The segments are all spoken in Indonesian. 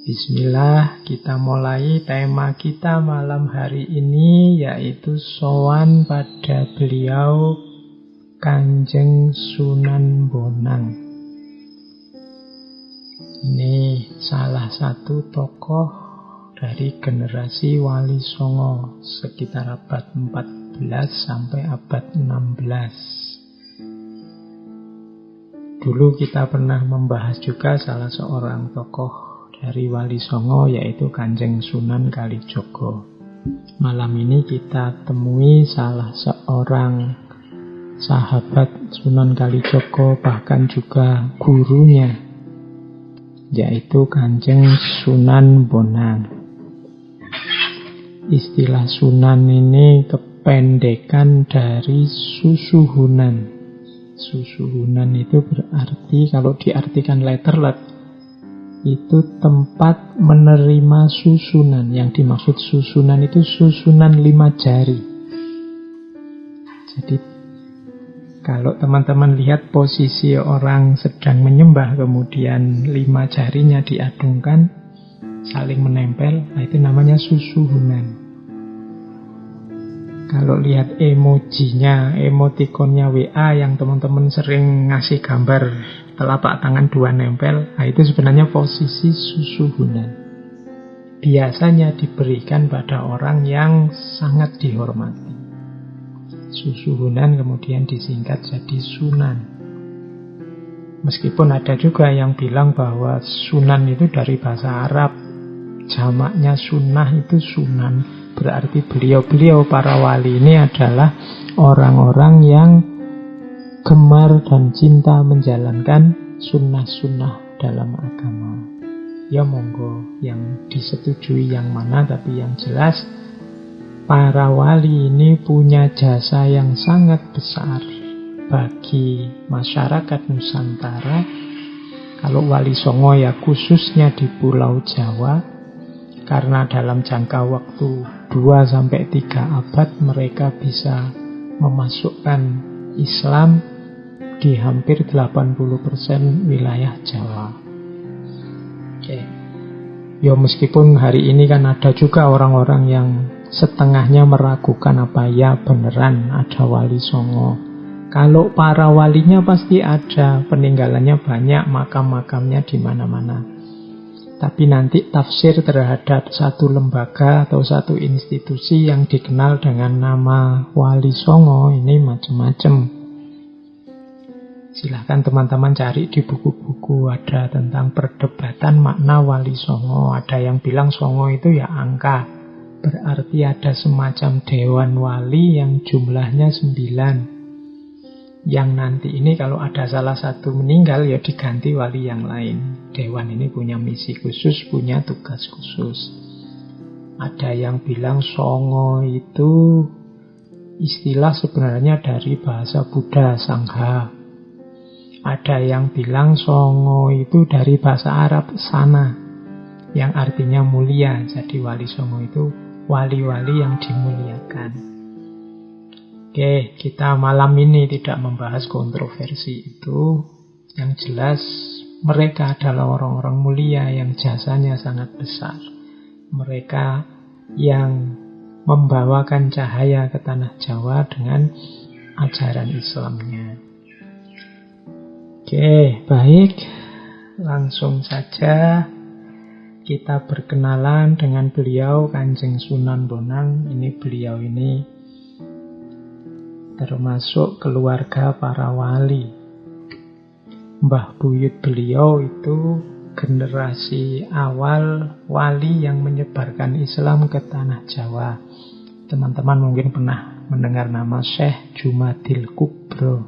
Bismillah, kita mulai tema kita malam hari ini, yaitu sowan pada beliau Kanjeng Sunan Bonang. Ini salah satu tokoh dari generasi Wali Songo sekitar abad 14 sampai abad 16. Dulu kita pernah membahas juga salah seorang tokoh dari Wali Songo, yaitu Kanjeng Sunan Kalijogo. Malam ini kita temui salah seorang sahabat Sunan Kalijogo, bahkan juga gurunya, yaitu Kanjeng Sunan Bonang. Istilah Sunan ini kependekan dari Susuhunan. Susuhunan itu berarti, kalau diartikan letterlet, itu tempat menerima susunan. Yang dimaksud susunan itu susunan 5 jari. Jadi kalau teman-teman lihat posisi orang sedang menyembah, kemudian 5 jarinya diadungkan, saling menempel, nah itu namanya susuhunan. Kalau lihat emojinya, emotikonnya WA yang teman-teman sering ngasih gambar telapak tangan 2 nempel, nah itu sebenarnya posisi susuhunan. Biasanya diberikan pada orang yang sangat dihormati. Susuhunan kemudian disingkat jadi Sunan. Meskipun ada juga yang bilang bahwa Sunan itu dari bahasa Arab, jamaknya sunnah itu sunan. Berarti beliau-beliau para wali ini adalah orang-orang yang gemar dan cinta menjalankan sunnah-sunnah dalam agama. Ya monggo, yang disetujui yang mana, tapi yang jelas para wali ini punya jasa yang sangat besar bagi masyarakat Nusantara. Kalau Wali Songo ya khususnya di Pulau Jawa, karena dalam jangka waktu 2-3 abad mereka bisa memasukkan Islam di hampir 80% wilayah Jawa. Oke. Ya meskipun hari ini kan ada juga orang-orang yang setengahnya meragukan apa ya beneran ada Wali Songo. Kalau para walinya pasti ada, peninggalannya banyak, makam-makamnya di mana-mana. Tapi nanti tafsir terhadap satu lembaga atau satu institusi yang dikenal dengan nama Wali Songo ini macam-macam. Silahkan teman-teman cari di buku-buku, ada tentang perdebatan makna Wali Songo. Ada yang bilang Songo itu ya angka, berarti ada semacam dewan wali yang jumlahnya 9. Yang nanti ini kalau ada salah satu meninggal ya diganti wali yang lain. Dewan ini punya misi khusus, punya tugas khusus. Ada yang bilang Songo itu istilah sebenarnya dari bahasa Buddha, Sangha. Ada yang bilang Songo itu dari bahasa Arab, Sana, yang artinya mulia. Jadi Wali Songo itu wali-wali yang dimuliakan. Oke, kita malam ini tidak membahas kontroversi itu. Yang jelas mereka adalah orang-orang mulia yang jasanya sangat besar. Mereka yang membawakan cahaya ke tanah Jawa dengan ajaran Islamnya. Oke, baik. Langsung saja kita berkenalan dengan beliau Kanjeng Sunan Bonang. Beliau ini termasuk keluarga para wali. Mbah buyut beliau itu generasi awal wali yang menyebarkan Islam ke tanah Jawa. Teman-teman mungkin pernah mendengar nama Syekh Jumadil Kubro.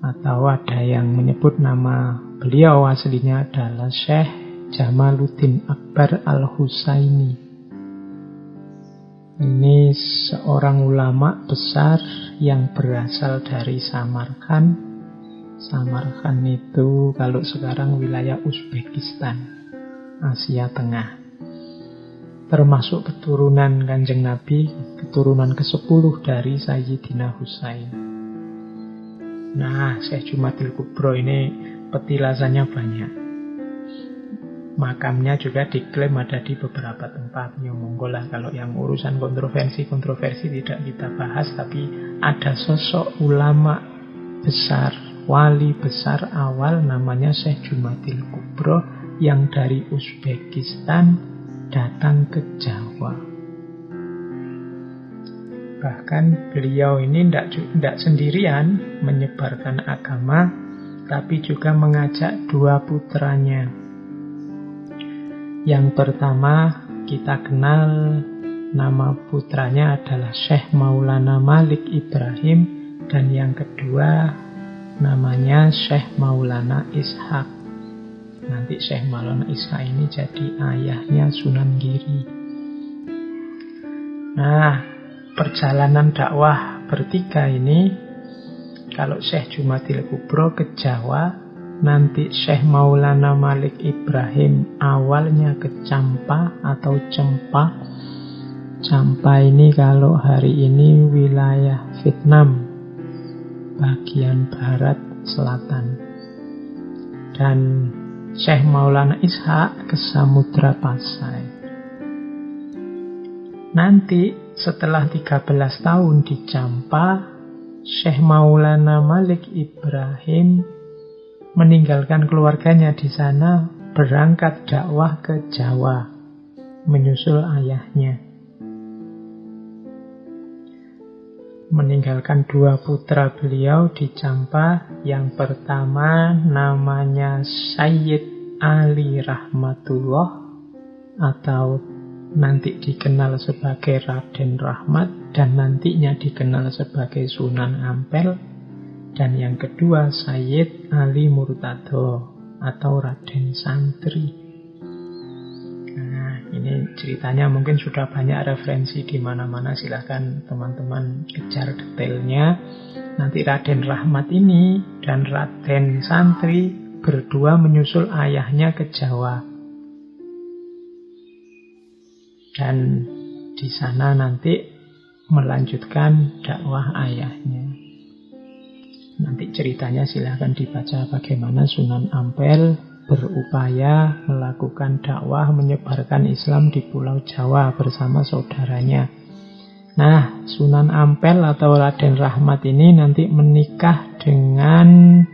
Atau ada yang menyebut nama beliau aslinya adalah Syekh Jamaluddin Akbar Al-Husaini. Ini seorang ulama besar yang berasal dari Samarkand. Samarkand itu kalau sekarang wilayah Uzbekistan, Asia Tengah. Termasuk keturunan Kanjeng Nabi, keturunan ke-10 dari Sayyidina Husain. Nah, Syekh Jumadil Kubro ini petilasannya banyak. Makamnya juga diklaim ada di beberapa tempat. Ya monggo lah, kalau yang urusan kontroversi tidak kita bahas. Tapi ada sosok ulama besar, wali besar awal namanya Syekh Jumadil Kubro yang dari Uzbekistan datang ke Jawa. Bahkan beliau ini tidak sendirian menyebarkan agama, tapi juga mengajak dua putranya. Yang pertama kita kenal nama putranya adalah Syekh Maulana Malik Ibrahim, dan yang kedua namanya Syekh Maulana Ishaq. Nanti Syekh Maulana Ishaq ini jadi ayahnya Sunan Giri. Nah, perjalanan dakwah bertiga ini, kalau Syekh Jumadil Kubro ke Jawa, nanti Syekh Maulana Malik Ibrahim awalnya ke Campa atau Cempa. Campa ini kalau hari ini wilayah Vietnam, bagian barat selatan. Dan Syekh Maulana Ishaq ke Samudra Pasai. Nanti setelah 13 tahun di Campa, Syekh Maulana Malik Ibrahim meninggalkan keluarganya di sana, berangkat dakwah ke Jawa, menyusul ayahnya. Meninggalkan dua putra beliau di Campa. Yang pertama namanya Sayyid Ali Rahmatullah, atau nanti dikenal sebagai Raden Rahmat, dan nantinya dikenal sebagai Sunan Ampel. Dan yang kedua Sayyid Ali Murtado atau Raden Santri. Nah, ini ceritanya mungkin sudah banyak referensi di mana-mana, silahkan teman-teman kejar detailnya. Nanti Raden Rahmat ini dan Raden Santri berdua menyusul ayahnya ke Jawa. Dan di sana nanti melanjutkan dakwah ayahnya. Nanti ceritanya silahkan dibaca bagaimana Sunan Ampel berupaya melakukan dakwah menyebarkan Islam di Pulau Jawa bersama saudaranya. Nah, Sunan Ampel atau Raden Rahmat ini nanti menikah dengan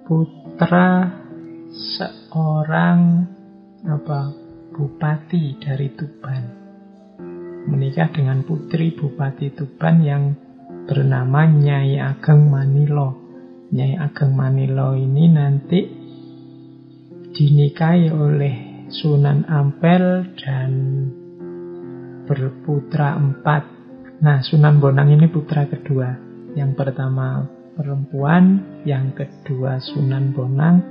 putra seorang bupati dari Tuban. Menikah dengan putri Bupati Tuban yang bernama Nyai Ageng Manilo. Nyai Ageng Manilo ini nanti dinikahi oleh Sunan Ampel dan berputra 4. Nah, Sunan Bonang ini putra kedua. Yang pertama perempuan, yang kedua Sunan Bonang,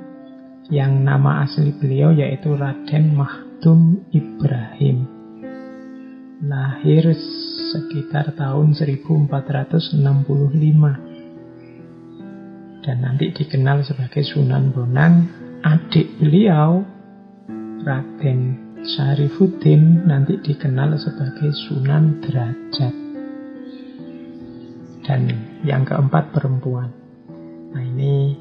yang nama asli beliau yaitu Raden Makhdum Ibrahim. Lahir sekitar tahun 1465 dan nanti dikenal sebagai Sunan Bonang. Adik beliau Raden Syarifuddin nanti dikenal sebagai Sunan Derajat. Dan yang keempat perempuan. Nah, ini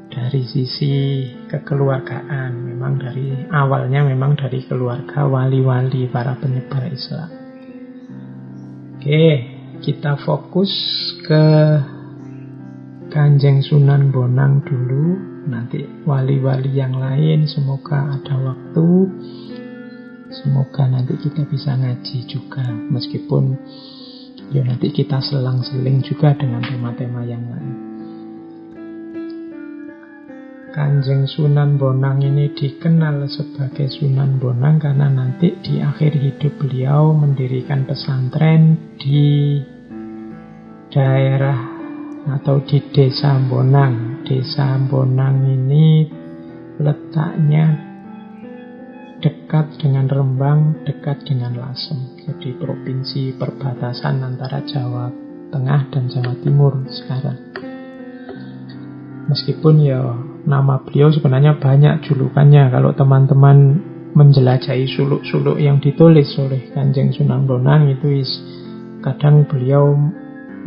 dari sisi kekeluargaan, memang dari awalnya memang dari keluarga wali-wali para penyebar Islam. Oke, kita fokus ke Kanjeng Sunan Bonang dulu. Nanti wali-wali yang lain semoga ada waktu, semoga nanti kita bisa ngaji juga, meskipun ya nanti kita selang-seling juga dengan tema-tema yang lain. Kanjeng Sunan Bonang ini dikenal sebagai Sunan Bonang karena nanti di akhir hidup beliau mendirikan pesantren di daerah atau di Desa Bonang. Desa Bonang ini letaknya dekat dengan Rembang, dekat dengan Lasem. Jadi provinsi perbatasan antara Jawa Tengah dan Jawa Timur sekarang. Meskipun ya nama beliau sebenarnya banyak julukannya. Kalau teman-teman menjelajahi suluk-suluk yang ditulis oleh Kanjeng Sunan Bonang itu kadang beliau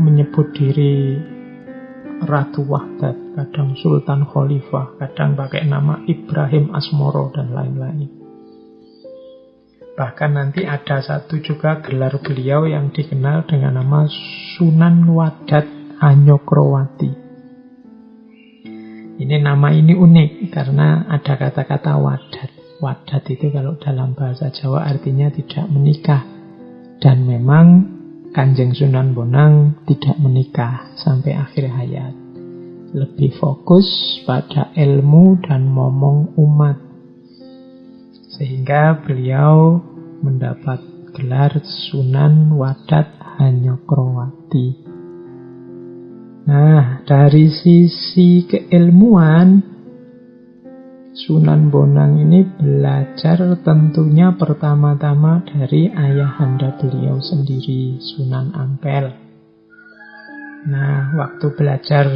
menyebut diri Ratu Wahdat, kadang Sultan Khalifah, kadang pakai nama Ibrahim Asmoro, dan lain-lain. Bahkan nanti ada satu juga gelar beliau yang dikenal dengan nama Sunan Wadat Hanyokrowati. Ini nama ini unik karena ada kata-kata wadat. Wadat itu kalau dalam bahasa Jawa artinya tidak menikah. Dan memang Kanjeng Sunan Bonang tidak menikah sampai akhir hayat. Lebih fokus pada ilmu dan momong umat. Sehingga beliau mendapat gelar Sunan Wadat Hanyokrowati. Nah, dari sisi keilmuan, Sunan Bonang ini belajar tentunya pertama-tama dari ayahanda beliau sendiri, Sunan Ampel. Nah, waktu belajar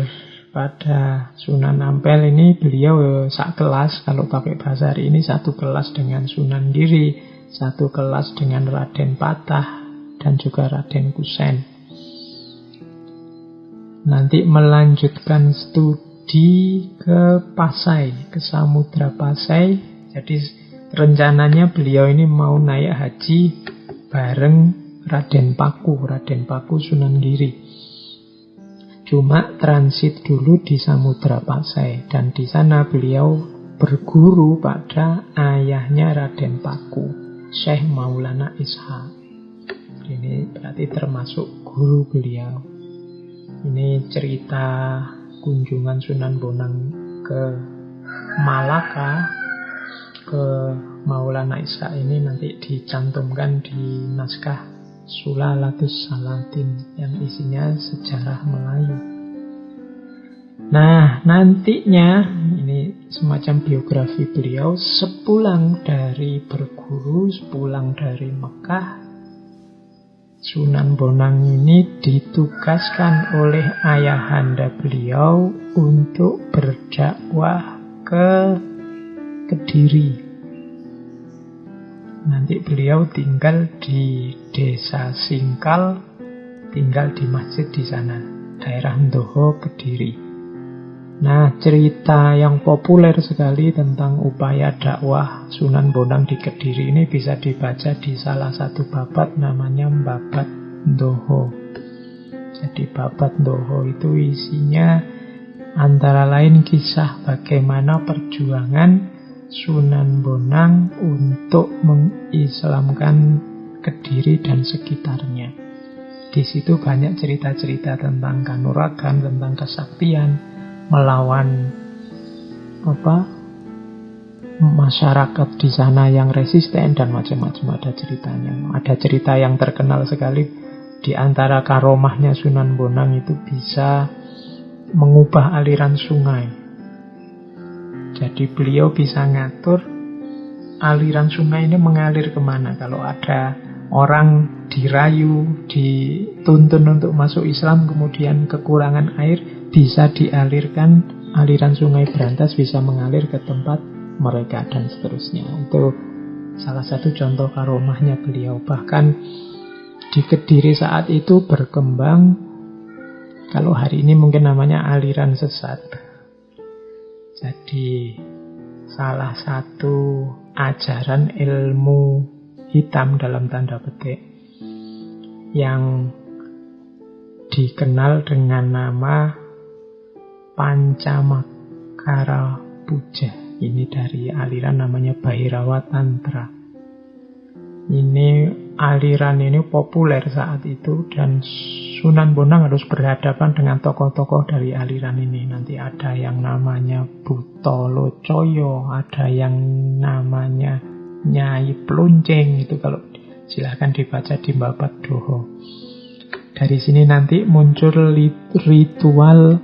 pada Sunan Ampel ini, beliau sak kelas, kalau pakai bahasa hari ini, satu kelas dengan Sunan Giri, satu kelas dengan Raden Patah, dan juga Raden Kusen. Nanti melanjutkan studi ke Pasai, ke Samudra Pasai. Jadi rencananya beliau ini mau naik haji bareng Raden Paku Sunan Giri. Cuma transit dulu di Samudra Pasai, dan di sana beliau berguru pada ayahnya Raden Paku, Syekh Maulana Ishaq. Ini berarti termasuk guru beliau. Ini cerita kunjungan Sunan Bonang ke Malaka, ke Maulana Ishaq ini nanti dicantumkan di naskah Sulalatus Salatin yang isinya sejarah Melayu. Nah, nantinya ini semacam biografi beliau sepulang dari berguru, sepulang dari Mekah. Sunan Bonang ini ditugaskan oleh ayahanda beliau untuk berdakwah ke Kediri. Nanti beliau tinggal di desa Singkal, tinggal di masjid di sana, daerah Ndoho, Kediri. Nah, cerita yang populer sekali tentang upaya dakwah Sunan Bonang di Kediri ini bisa dibaca di salah satu babat namanya Babat Ndoho. Jadi babat Ndoho itu isinya antara lain kisah bagaimana perjuangan Sunan Bonang untuk mengislamkan Kediri dan sekitarnya. Di situ banyak cerita-cerita tentang kanuragan, tentang kesaktian, melawan masyarakat di sana yang resisten dan macam-macam ada ceritanya. Ada cerita yang terkenal sekali di antara karomahnya Sunan Bonang itu bisa mengubah aliran sungai. Jadi beliau bisa ngatur aliran sungai ini mengalir kemana. Kalau ada orang dirayu, dituntun untuk masuk Islam, kemudian kekurangan air, bisa dialirkan, aliran sungai Brantas bisa mengalir ke tempat mereka dan seterusnya. Itu salah satu contoh karomahnya beliau. Bahkan di Kediri saat itu berkembang, kalau hari ini mungkin namanya aliran sesat. Jadi salah satu ajaran ilmu hitam dalam tanda petik yang dikenal dengan nama Pancamakara Puja. Ini dari aliran namanya Bhairawa Tantra. Ini aliran ini populer saat itu dan Sunan Bonang harus berhadapan dengan tokoh-tokoh dari aliran ini. Nanti ada yang namanya Buto Locoyo, ada yang namanya Nyai Pluncing. Itu kalau silahkan dibaca di Babat Doho. Dari sini nanti muncul ritual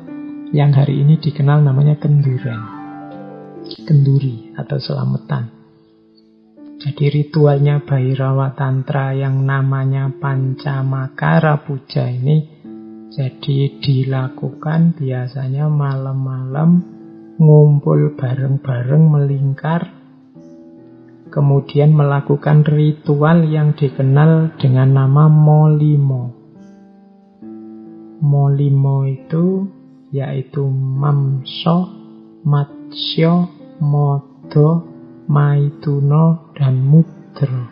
yang hari ini dikenal namanya kenduren, kenduri atau selamatan. Jadi ritualnya Bhairawa Tantra yang namanya Pancamakara Puja ini jadi dilakukan biasanya malam-malam, ngumpul bareng-bareng melingkar, kemudian melakukan ritual yang dikenal dengan nama Molimo. Molimo itu yaitu Mamso, Matsya, Modo, Maituno, dan Mudra.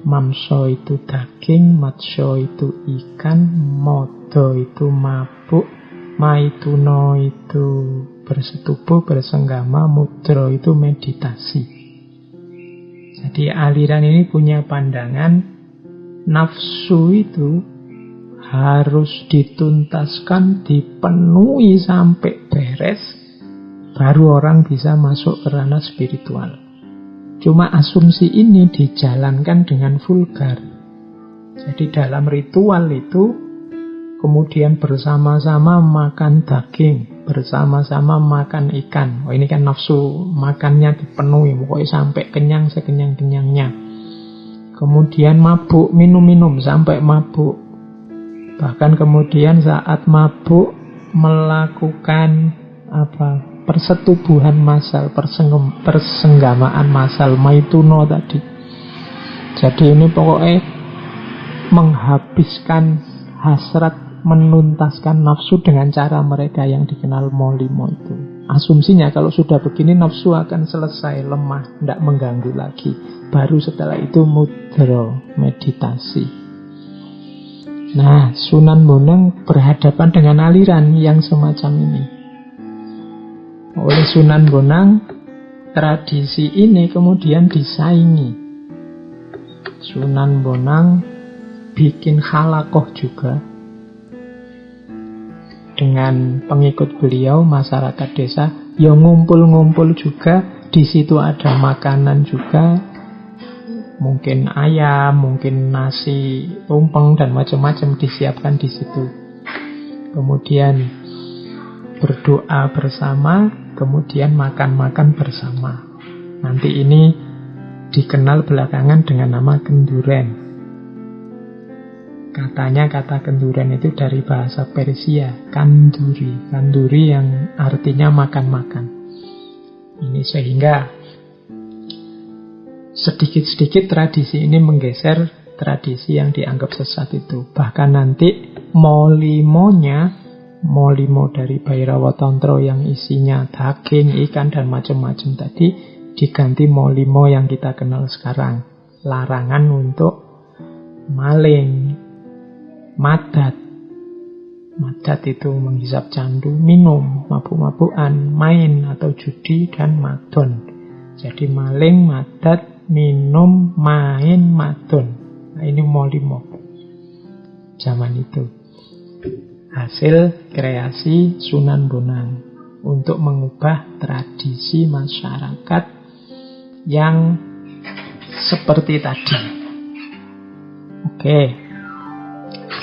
Mamso itu daging, Matsya itu ikan, Modo itu mabuk, Maituno itu bersetubuh, bersenggama, Mudra itu meditasi. Jadi aliran ini punya pandangan nafsu itu harus dituntaskan, dipenuhi sampai beres, baru orang bisa masuk ke ranah spiritual. Cuma asumsi ini dijalankan dengan vulgar. Jadi dalam ritual itu kemudian bersama-sama makan daging, bersama-sama makan ikan. Oh, ini kan nafsu makannya dipenuhi, pokoknya sampai kenyang sekenyang-kenyangnya. Kemudian mabuk, minum-minum sampai mabuk. Bahkan kemudian saat mabuk melakukan persetubuhan massal, persenggamaan massal, maituno tadi. Jadi ini pokoknya menghabiskan hasrat, menuntaskan nafsu dengan cara mereka yang dikenal molimo itu. Asumsinya kalau sudah begini nafsu akan selesai, lemah, tidak mengganggu lagi. Baru setelah itu mudra, meditasi. Nah, Sunan Bonang berhadapan dengan aliran yang semacam ini. Oleh Sunan Bonang, tradisi ini kemudian disaingi. Sunan Bonang bikin halakoh juga dengan pengikut beliau, masyarakat desa, yang ngumpul-ngumpul juga. Di situ ada makanan juga, mungkin ayam, mungkin nasi tumpeng dan macam-macam disiapkan di situ. Kemudian berdoa bersama, kemudian makan-makan bersama. Nanti ini dikenal belakangan dengan nama kenduren. Katanya kata kenduren itu dari bahasa Persia, kanduri. Kanduri yang artinya makan-makan. Ini sehingga sedikit-sedikit tradisi ini menggeser tradisi yang dianggap sesat itu. Bahkan nanti molimo dari Bhairawa Tantra yang isinya daging, ikan, dan macam-macam tadi diganti molimo yang kita kenal sekarang. Larangan untuk maling, madat. Madat itu menghisap candu, minum, mabuk-mabukan, main atau judi, dan madon. Jadi maling, madat, minum, main, madon. Nah, ini molimo zaman itu. Hasil kreasi Sunan Bonang untuk mengubah tradisi masyarakat yang seperti tadi. Oke.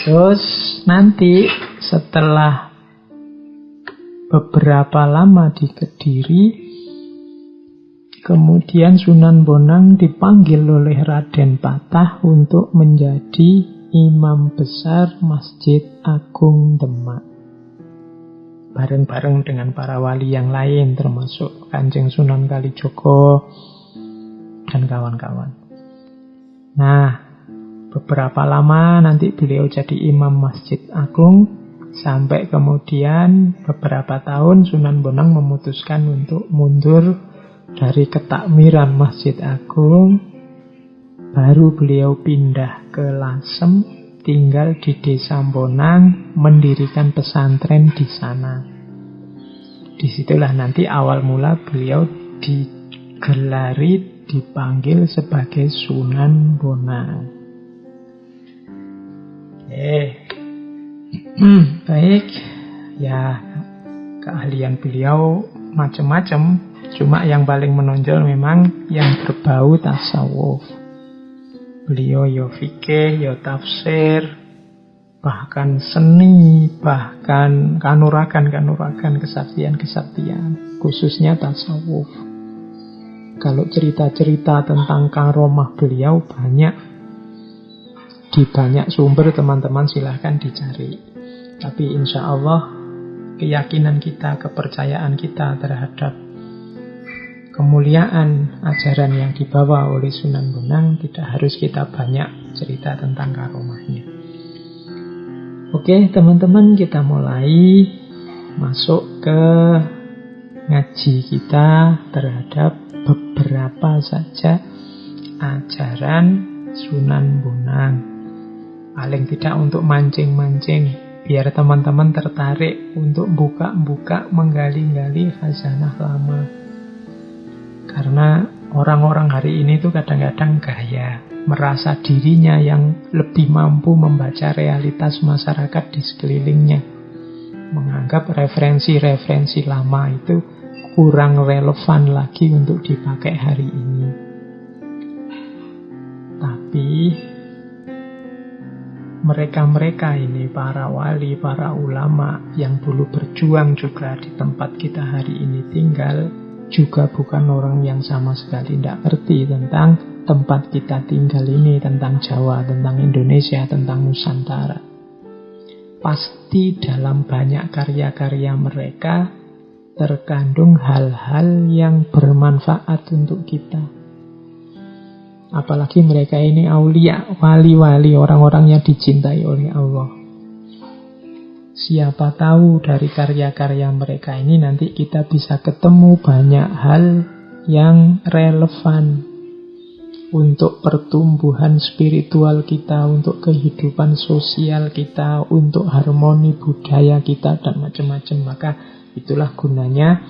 Terus nanti setelah beberapa lama di Kediri, kemudian Sunan Bonang dipanggil oleh Raden Patah untuk menjadi Imam Besar Masjid Agung Demak. Bareng-bareng dengan para wali yang lain, termasuk Kanjeng Sunan Kalijogo dan kawan-kawan. Nah, beberapa lama nanti beliau jadi Imam Masjid Agung, sampai kemudian beberapa tahun Sunan Bonang memutuskan untuk mundur dari ketakmiran Masjid Agung. Baru beliau pindah ke Lasem, tinggal di Desa Bonang, mendirikan pesantren di sana. Disitulah nanti awal mula beliau digelari, dipanggil sebagai Sunan Bonang. Baik, ya keahlian beliau macam-macam, cuma yang paling menonjol memang yang berbau tasawuf. Beliau yo fikih, yo tafsir, bahkan seni, bahkan kanuragan, kesaktian, khususnya tasawuf. Kalau cerita-cerita tentang karomah beliau banyak, di banyak sumber, teman-teman silahkan dicari. Tapi insya Allah keyakinan kita, kepercayaan kita terhadap kemuliaan ajaran yang dibawa oleh Sunan Bonang tidak harus kita banyak cerita tentang karomahnya. Oke teman-teman, kita mulai masuk ke ngaji kita terhadap beberapa saja ajaran Sunan Bonang. Paling tidak untuk mancing-mancing, biar teman-teman tertarik untuk buka-buka, menggali-gali khazanah lama. Karena orang-orang hari ini tuh kadang-kadang gaya, merasa dirinya yang lebih mampu membaca realitas masyarakat di sekelilingnya. Menganggap referensi-referensi lama itu kurang relevan lagi untuk dipakai hari ini. Tapi mereka-mereka ini, para wali, para ulama yang dulu berjuang juga di tempat kita hari ini tinggal, juga bukan orang yang sama sekali tidak ngerti tentang tempat kita tinggal ini, tentang Jawa, tentang Indonesia, tentang Nusantara. Pasti dalam banyak karya-karya mereka terkandung hal-hal yang bermanfaat untuk kita. Apalagi mereka ini aulia, wali-wali, orang-orang yang dicintai oleh Allah. Siapa tahu dari karya-karya mereka ini nanti kita bisa ketemu banyak hal yang relevan untuk pertumbuhan spiritual kita, untuk kehidupan sosial kita, untuk harmoni budaya kita, dan macam-macam. Maka itulah gunanya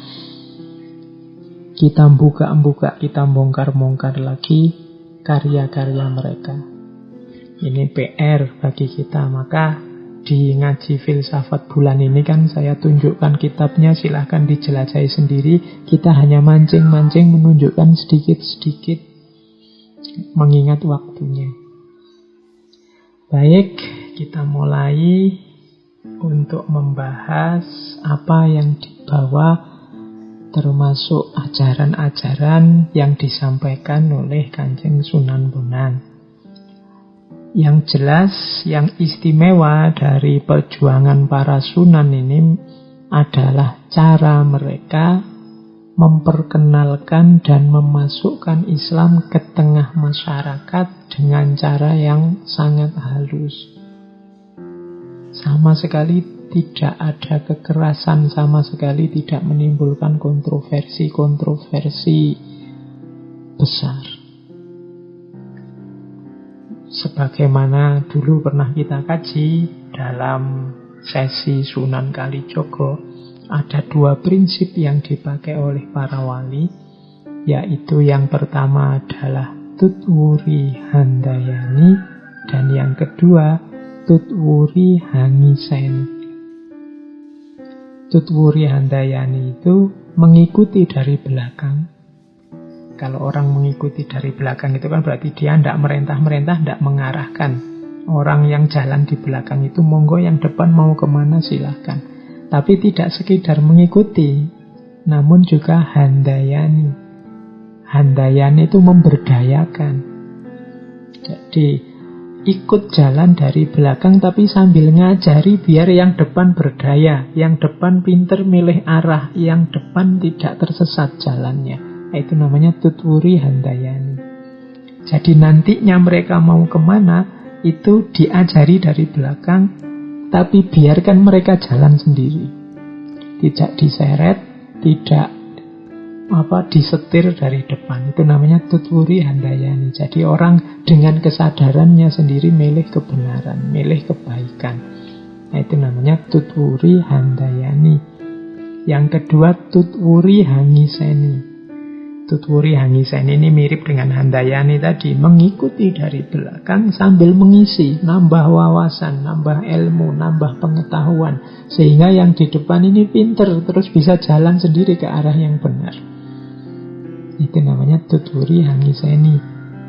kita buka-buka, kita bongkar-bongkar lagi karya-karya mereka. Ini PR bagi kita. Maka di ngaji filsafat bulan ini kan saya tunjukkan kitabnya, silahkan dijelajahi sendiri. Kita hanya mancing-mancing menunjukkan sedikit-sedikit, mengingat waktunya. Baik, kita mulai untuk membahas apa yang dibawa, termasuk ajaran-ajaran yang disampaikan oleh Kanjeng Sunan Bonang. Yang jelas, yang istimewa dari perjuangan para sunan ini adalah cara mereka memperkenalkan dan memasukkan Islam ke tengah masyarakat dengan cara yang sangat halus. Sama sekali tidak ada kekerasan, sama sekali tidak menimbulkan kontroversi-kontroversi besar. Sebagaimana dulu pernah kita kaji dalam sesi Sunan Kalijogo, ada 2 prinsip yang dipakai oleh para wali, yaitu yang pertama adalah tutwuri handayani, dan yang kedua tutwuri hangiseni. Tutwuri handayani itu mengikuti dari belakang. Kalau orang mengikuti dari belakang itu kan berarti dia tidak merentah-merentah, tidak mengarahkan. Orang yang jalan di belakang itu monggo, yang depan mau kemana silahkan. Tapi tidak sekedar mengikuti, namun juga handayani. Handayani itu memberdayakan. Jadi ikut jalan dari belakang tapi sambil ngajari biar yang depan berdaya, yang depan pinter milih arah, yang depan tidak tersesat jalannya. Itu namanya tutwuri handayani. Jadi nantinya mereka mau kemana itu diajari dari belakang, tapi biarkan mereka jalan sendiri. Tidak diseret, tidak disetir dari depan. Itu namanya tutwuri handayani. Jadi orang dengan kesadarannya sendiri milih kebenaran, milih kebaikan. Itu namanya tutwuri handayani. Yang kedua tutwuri hangiseni. Tutwuri hangiseni ini mirip dengan handayani tadi, mengikuti dari belakang sambil mengisi, nambah wawasan, nambah ilmu, nambah pengetahuan, sehingga yang di depan ini pinter, terus bisa jalan sendiri ke arah yang benar. Itu namanya tutwuri hangiseni.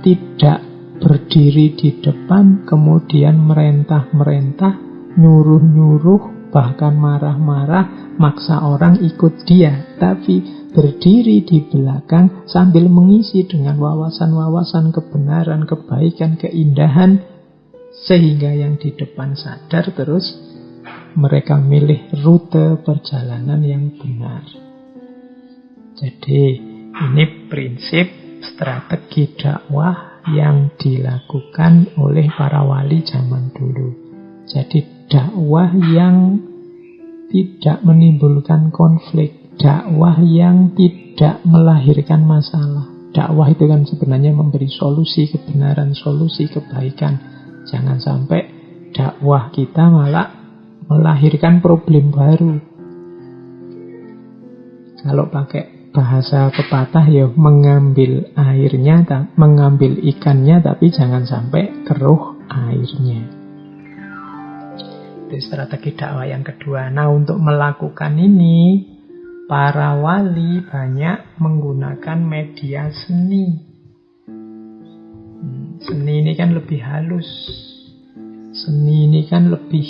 Tidak berdiri di depan kemudian merentah-merentah, nyuruh-nyuruh, bahkan marah-marah, maksa orang ikut dia, tapi berdiri di belakang sambil mengisi dengan wawasan-wawasan kebenaran, kebaikan, keindahan, sehingga yang di depan sadar, terus mereka milih rute perjalanan yang benar. Jadi ini prinsip strategi dakwah yang dilakukan oleh para wali zaman dulu. Jadi dakwah yang tidak menimbulkan konflik, dakwah yang tidak melahirkan masalah. Dakwah itu kan sebenarnya memberi solusi kebenaran, solusi kebaikan. Jangan sampai dakwah kita malah melahirkan problem baru. Kalau pakai bahasa pepatah ya mengambil airnya, mengambil ikannya, tapi jangan sampai keruh airnya. Itu strategi dakwah yang kedua. Nah, untuk melakukan ini, para wali banyak menggunakan media seni. Seni ini kan lebih halus. Seni ini kan lebih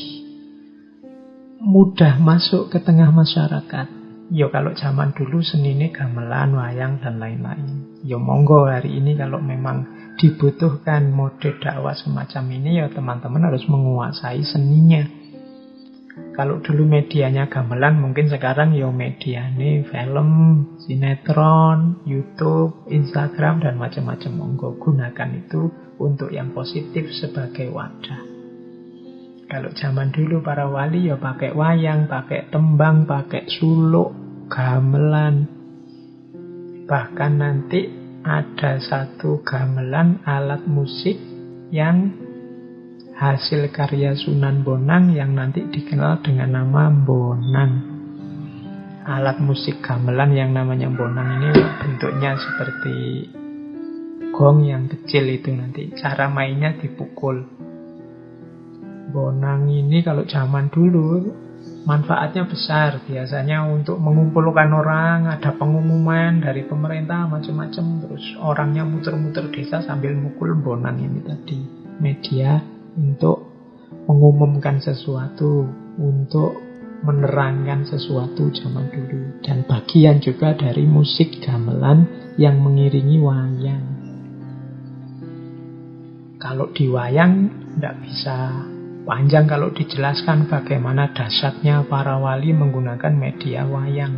mudah masuk ke tengah masyarakat. Yo kalau zaman dulu seni ini gamelan, wayang, dan lain-lain. Yo monggo hari ini kalau memang dibutuhkan mode dakwah semacam ini, ya teman-teman harus menguasai seninya. Kalau dulu medianya gamelan, mungkin sekarang ya medianya film, sinetron, YouTube, Instagram, dan macam-macam. Monggo gunakan itu untuk yang positif sebagai wadah. Kalau zaman dulu para wali ya pakai wayang, pakai tembang, pakai suluk, gamelan. Bahkan nanti ada satu gamelan alat musik yang hasil karya Sunan Bonang yang nanti dikenal dengan nama bonang. Alat musik gamelan yang namanya bonang ini bentuknya seperti gong yang kecil itu nanti. Cara mainnya dipukul. Bonang ini kalau zaman dulu manfaatnya besar. Biasanya untuk mengumpulkan orang, ada pengumuman dari pemerintah macam-macam. Terus orangnya muter-muter desa sambil mukul bonang ini tadi. Media untuk mengumumkan sesuatu, untuk menerangkan sesuatu zaman dulu. Dan bagian juga dari musik gamelan yang mengiringi wayang. Kalau di wayang tidak bisa panjang kalau dijelaskan bagaimana dahsyatnya para wali menggunakan media wayang.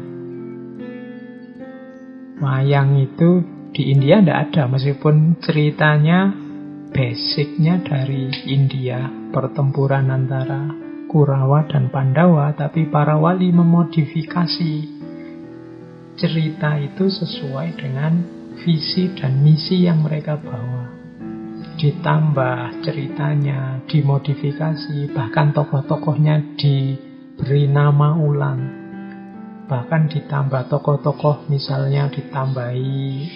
Wayang itu di India tidak ada, meskipun ceritanya basicnya dari India, pertempuran antara Kurawa dan Pandawa, tapi para wali memodifikasi cerita itu sesuai dengan visi dan misi yang mereka bawa. Ditambah ceritanya, dimodifikasi, bahkan tokoh-tokohnya diberi nama ulang. Bahkan ditambah tokoh-tokoh, misalnya ditambahi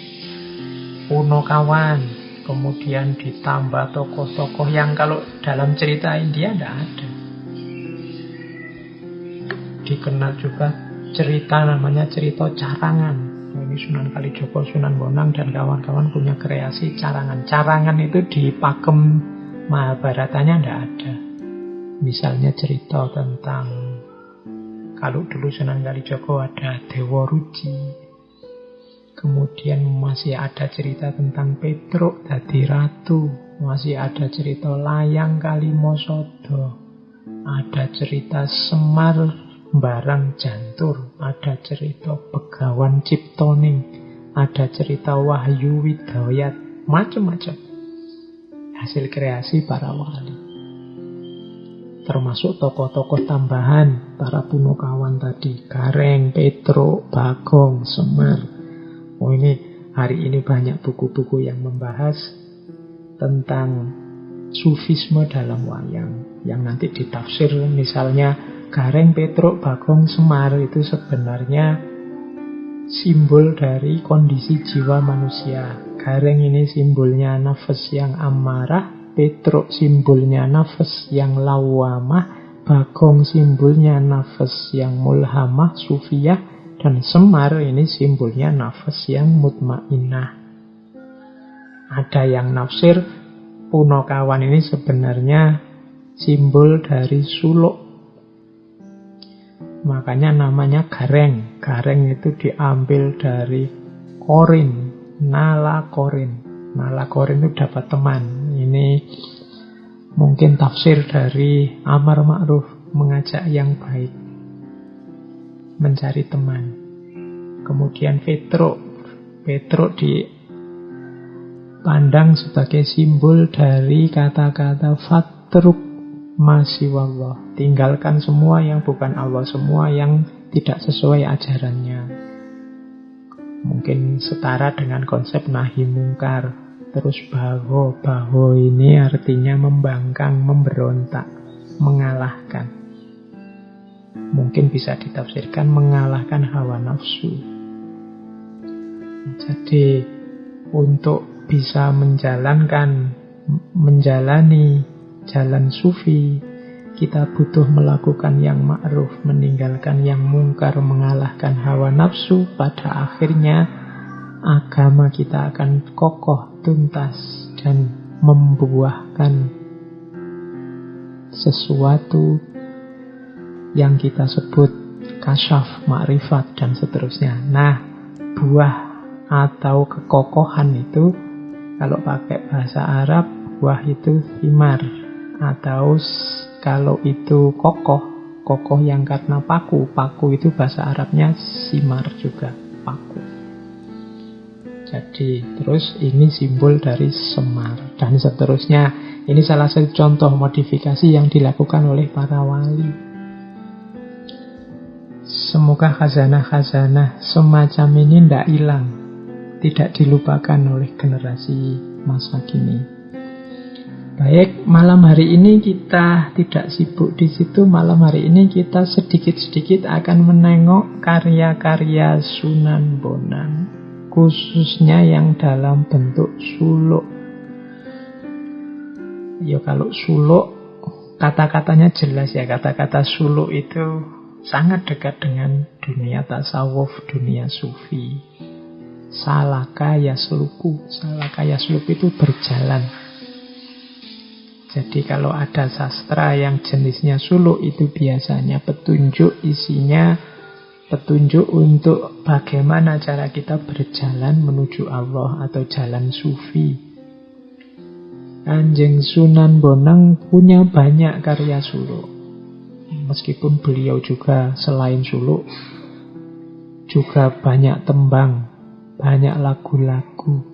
Punokawan, kemudian ditambah tokoh-tokoh yang kalau dalam cerita India tidak ada. Dikenal juga cerita namanya cerita carangan. Ini Sunan Kalijogo, Sunan Bonang, dan kawan-kawan punya kreasi carangan. Carangan itu di pakem Mahabharatanya tidak ada. Misalnya cerita tentang, kalau dulu Sunan Kalijogo ada Dewa Ruci. Kemudian masih ada cerita tentang Petruk dadi ratu. Masih ada cerita Layang Kalimosodo. Ada cerita Semar Barang Jantur, ada cerita Begawan Ciptoning, ada cerita Wahyu Widayat, macam-macam hasil kreasi para wali. Termasuk tokoh-tokoh tambahan para Punokawan tadi, Gareng, Petruk, Bagong, Semar. Oh, ini hari ini banyak buku-buku yang membahas tentang sufisme dalam wayang, yang nanti ditafsir misalnya Gareng, Petruk, Bagong, Semar itu sebenarnya simbol dari kondisi jiwa manusia. Gareng ini simbolnya nafas yang amarah, Petruk simbolnya nafas yang lawamah, Bagong simbolnya nafas yang mulhamah, sufiyah, dan Semar ini simbolnya nafas yang mutmainah. Ada yang nafsir Punokawan ini sebenarnya simbol dari suluk. Makanya namanya Gareng. Gareng itu diambil dari korin, nala korin. Nala korin itu dapat teman. Ini mungkin tafsir dari Amar Ma'ruf, mengajak yang baik, mencari teman. Kemudian Petruk. Petruk dipandang sebagai simbol dari kata-kata fatruk, masih wallah. Tinggalkan semua yang bukan Allah, semua yang tidak sesuai ajarannya. Mungkin setara dengan konsep nahi mungkar. Terus baho ini artinya membangkang, memberontak, mengalahkan. Mungkin bisa ditafsirkan mengalahkan hawa nafsu. Jadi untuk bisa menjalani jalan sufi, kita butuh melakukan yang ma'ruf, meninggalkan yang mungkar, mengalahkan hawa nafsu. Pada akhirnya agama kita akan kokoh, tuntas, dan membuahkan sesuatu yang kita sebut kasyaf, makrifat, dan seterusnya. Nah, buah atau kekokohan itu, kalau pakai bahasa Arab, buah itu thimar. Atau kalau itu kokoh yang karena paku itu bahasa Arabnya simar juga, paku. Jadi terus ini simbol dari semar dan seterusnya. Ini salah satu contoh modifikasi yang dilakukan oleh para wali. Semoga khazanah-khazanah semacam ini tidak hilang, tidak dilupakan oleh generasi masa kini. Baik, malam hari ini kita tidak sibuk di situ. Malam hari ini kita sedikit-sedikit akan menengok karya-karya Sunan Bonang, khususnya yang dalam bentuk suluk. Ya kalau suluk, kata-katanya jelas ya. Kata-kata suluk itu sangat dekat dengan dunia tasawuf, dunia sufi. Salaka yasluku. Salaka yasluku itu berjalan. Jadi kalau ada sastra yang jenisnya suluk, itu biasanya petunjuk, isinya petunjuk untuk bagaimana cara kita berjalan menuju Allah atau jalan sufi. Kanjeng Sunan Bonang punya banyak karya suluk. Meskipun beliau juga selain suluk juga banyak tembang, banyak lagu-lagu.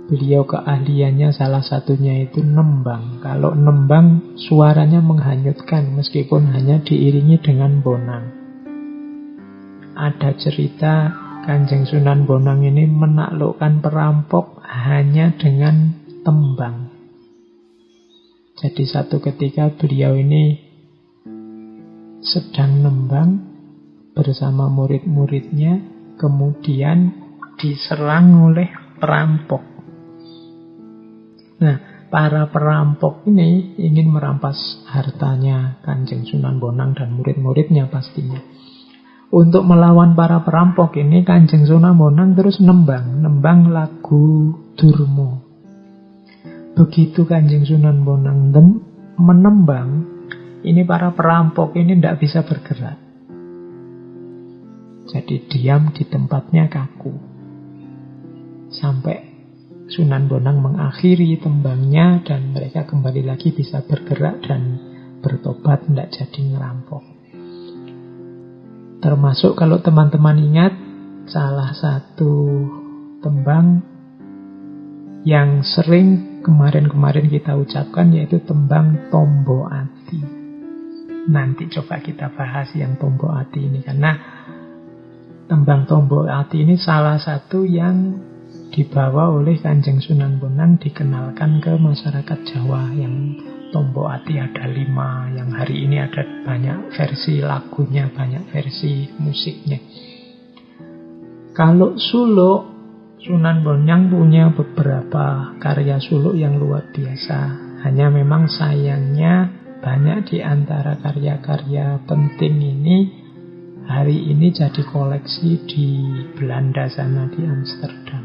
Beliau keahliannya salah satunya itu nembang. Kalau nembang suaranya menghanyutkan meskipun hanya diiringi dengan bonang. Ada cerita Kanjeng Sunan Bonang ini menaklukkan perampok hanya dengan tembang. Jadi satu ketika beliau ini sedang nembang bersama murid-muridnya, kemudian diserang oleh perampok. Nah, para perampok ini ingin merampas hartanya Kanjeng Sunan Bonang dan murid-muridnya pastinya. Untuk melawan para perampok ini, Kanjeng Sunan Bonang terus nembang lagu Durmo. Begitu Kanjeng Sunan Bonang menembang, ini para perampok ini tidak bisa bergerak. Jadi diam di tempatnya, kaku. Sampai Sunan Bonang mengakhiri tembangnya dan mereka kembali lagi bisa bergerak dan bertobat, tidak jadi ngerampok. Termasuk kalau teman-teman ingat, salah satu tembang yang sering kemarin-kemarin kita ucapkan yaitu tembang Tombo Ati. Nanti coba kita bahas yang Tombo Ati ini, karena tembang Tombo Ati ini salah satu yang dibawa oleh Kanjeng Sunan Bonang, dikenalkan ke masyarakat Jawa. Yang Tombo Ati ada 5, yang hari ini ada banyak versi lagunya, banyak versi musiknya. Kalau suluk, Sunan Bonang punya beberapa karya suluk yang luar biasa. Hanya memang sayangnya banyak di antara karya-karya penting ini hari ini jadi koleksi di Belanda sana, di Amsterdam.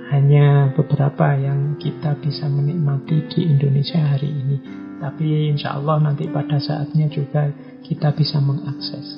Hanya beberapa yang kita bisa menikmati di Indonesia hari ini. Tapi insya Allah nanti pada saatnya juga kita bisa mengakses.